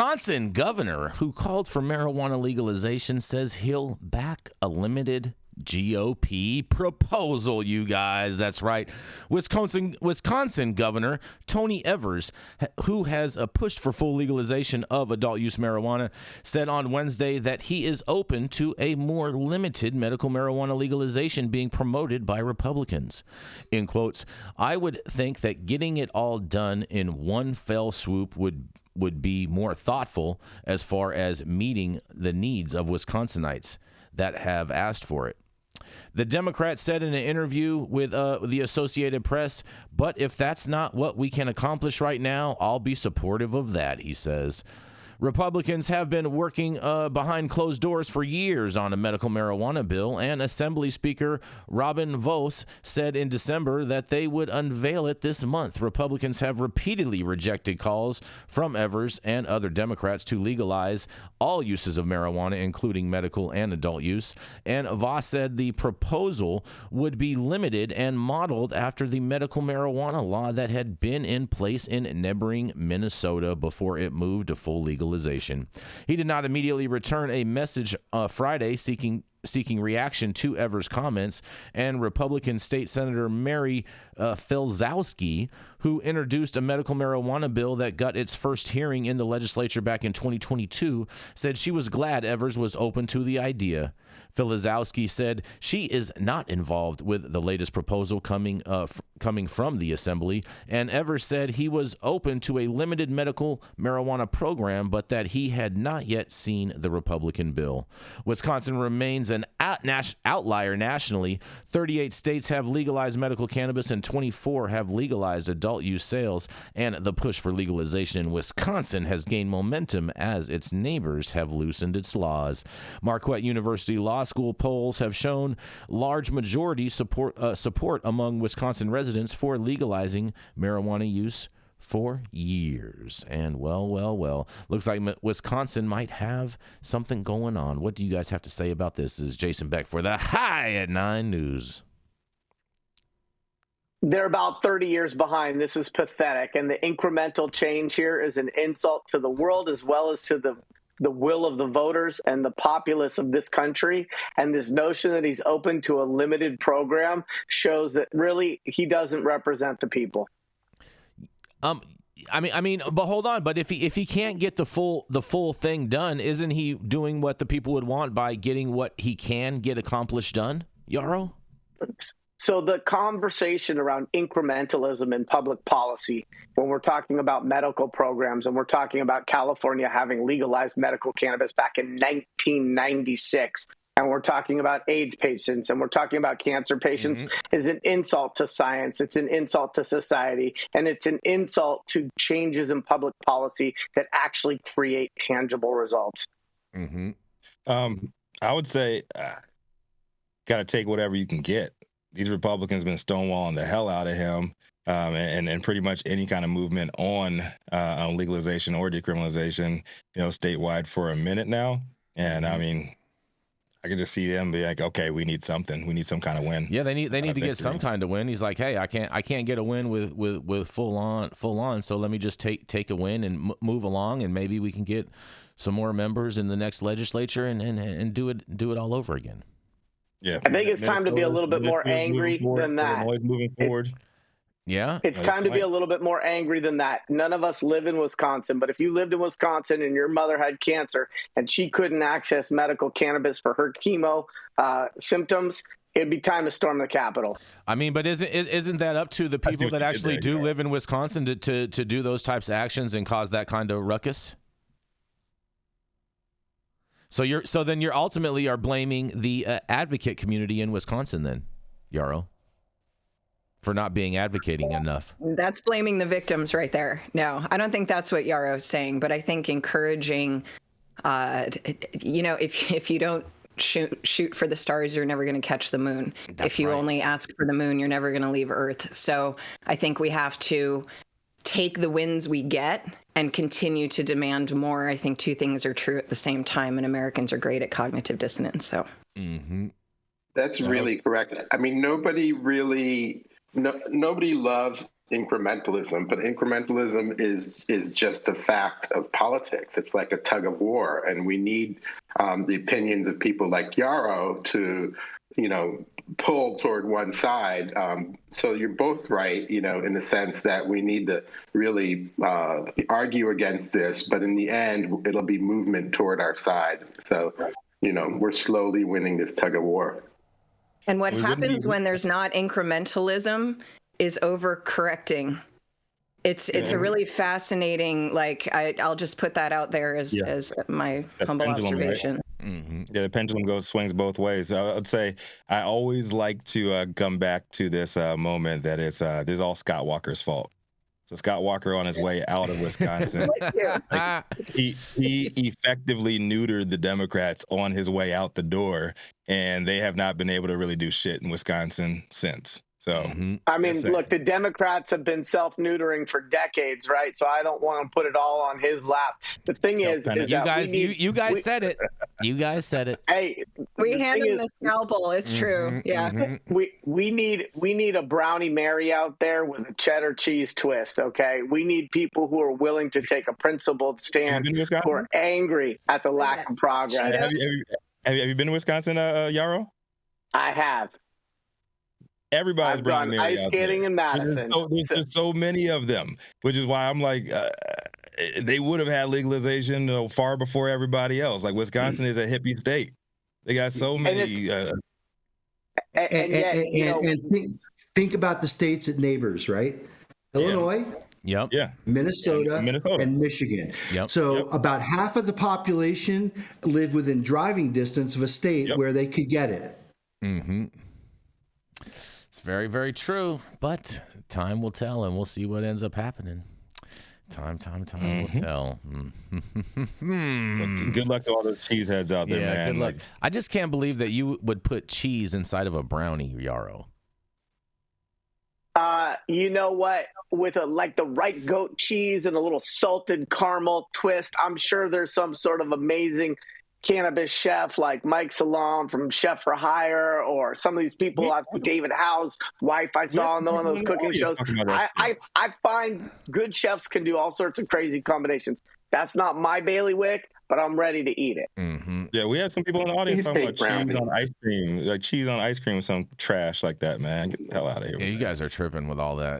Wisconsin governor who called for marijuana legalization says he'll back a limited GOP proposal, you guys. That's right. Wisconsin Governor Tony Evers, who has pushed for full legalization of adult use marijuana, said on Wednesday that he is open to a more limited medical marijuana legalization being promoted by Republicans. In quotes, "I would think that getting it all done in one fell swoop would be more thoughtful as far as meeting the needs of Wisconsinites that have asked for it." The Democrat said in an interview with the Associated Press, "But if that's not what we can accomplish right now, I'll be supportive of that," he says. Republicans have been working behind closed doors for years on a medical marijuana bill, and Assembly Speaker Robin Vos said in December that they would unveil it this month. Republicans have repeatedly rejected calls from Evers and other Democrats to legalize all uses of marijuana, including medical and adult use. And Vos said the proposal would be limited and modeled after the medical marijuana law that had been in place in neighboring Minnesota before it moved to full legalization. He did not immediately return a message Friday seeking reaction to Evers' comments, and Republican State Senator Mary Filzowski, who introduced a medical marijuana bill that got its first hearing in the legislature back in 2022, said she was glad Evers was open to the idea. Filzowski said she is not involved with the latest proposal coming from the Assembly, and Evers said he was open to a limited medical marijuana program, but that he had not yet seen the Republican bill. Wisconsin remains an outlier nationally. 38 states have legalized medical cannabis and 24 have legalized adult use sales, and the push for legalization in Wisconsin has gained momentum as its neighbors have loosened its laws. Marquette University Law School polls have shown large majority support among Wisconsin residents for legalizing marijuana use for years. And well, looks like Wisconsin might have something going on. What do you guys have to say about this? This is Jason Beck for the High at 9 News. They're about 30 years behind. This is pathetic. And the incremental change here is an insult to the world as well as to the will of the voters and the populace of this country. And this notion that he's open to a limited program shows that really he doesn't represent the people. I mean, but hold on. But if he can't get the full thing done, isn't he doing what the people would want by getting what he can get accomplished done, Yarrow? So the conversation around incrementalism in public policy, when we're talking about medical programs and we're talking about California having legalized medical cannabis back in 1996, and we're talking about AIDS patients and we're talking about cancer patients, is an insult to science. It's an insult to society. And it's an insult to changes in public policy that actually create tangible results. I would say, got to take whatever you can get. These Republicans been stonewalling the hell out of him, and pretty much any kind of movement on legalization or decriminalization, statewide for a minute now. And I mean, I can just see them be like, okay, we need something. We need some kind of win. Yeah, they need to get some kind of win. He's like, hey, I can't get a win with full on. So let me just take a win and move along, and maybe we can get some more members in the next legislature and do it all over again. Yeah, I think it's time to be a little bit more angry than that. Always moving forward. It's time to be a little bit more angry than that. None of us live in Wisconsin, but if you lived in Wisconsin and your mother had cancer and she couldn't access medical cannabis for her chemo symptoms, it'd be time to storm the Capitol. I mean, but isn't that up to the people that actually do live in Wisconsin to do those types of actions and cause that kind of ruckus? So then you're ultimately are blaming the advocate community in Wisconsin then, Yarrow, for not being advocating enough. That's blaming the victims right there. No, I don't think that's what Yarrow's saying, but I think encouraging, if you don't shoot for the stars, you're never going to catch the moon. If you only ask for the moon, you're never going to leave Earth. So I think we have to take the wins we get and continue to demand more. I think two things are true at the same time, and Americans are great at cognitive dissonance. So that's really correct. I mean, nobody loves incrementalism, but incrementalism is just a fact of politics. It's like a tug of war, and we need the opinions of people like Yarrow to, pull toward one side. So you're both right, in the sense that we need to really argue against this, but in the end, it'll be movement toward our side. So, we're slowly winning this tug of war. And what happens when there's not incrementalism is overcorrecting. It's a really fascinating, I'll just put that out there as my humble observation. Right? Mm-hmm. Yeah, the pendulum swings both ways. I would say I always like to come back to this moment that this is all Scott Walker's fault. So Scott Walker on his way out of Wisconsin, he effectively neutered the Democrats on his way out the door, and they have not been able to really do shit in Wisconsin since. So, I mean, look, the Democrats have been self-neutering for decades, right? So I don't want to put it all on his lap. The thing is you guys said it. You guys said it. Hey, we hand him the scalpel. It's true. Yeah. We need a Brownie Mary out there with a cheddar cheese twist. Okay, we need people who are willing to take a principled stand, who are angry at the lack of progress. Have you been to Wisconsin, Yarrow? I have. Everybody's Brownie Mary ice skating in Madison. There's so many of them, which is why I'm like, they would have had legalization far before everybody else. Like Wisconsin is a hippie state. They got so many. Think about the states at neighbors, right? Illinois, Minnesota, and Michigan. So about half of the population live within driving distance of a state where they could get it. Mm-hmm. It's very, very true, but time will tell, and we'll see what ends up happening. Time will tell. So good luck to all those cheeseheads out there, man. Good luck. I just can't believe that you would put cheese inside of a brownie, Yarrow. You know what? With the right goat cheese and a little salted caramel twist, I'm sure there's some sort of amazing cannabis chef like Mike Salam from Chef for Hire, or some of these people, like David Howe's wife I saw on one of those cooking shows. I find good chefs can do all sorts of crazy combinations. That's not my bailiwick, but I'm ready to eat it. Mm-hmm. Yeah, we had some people in the audience talking about cheese on ice cream, like cheese on ice cream with some trash like that, man. Get the hell out of here. Yeah, you guys are tripping with all that.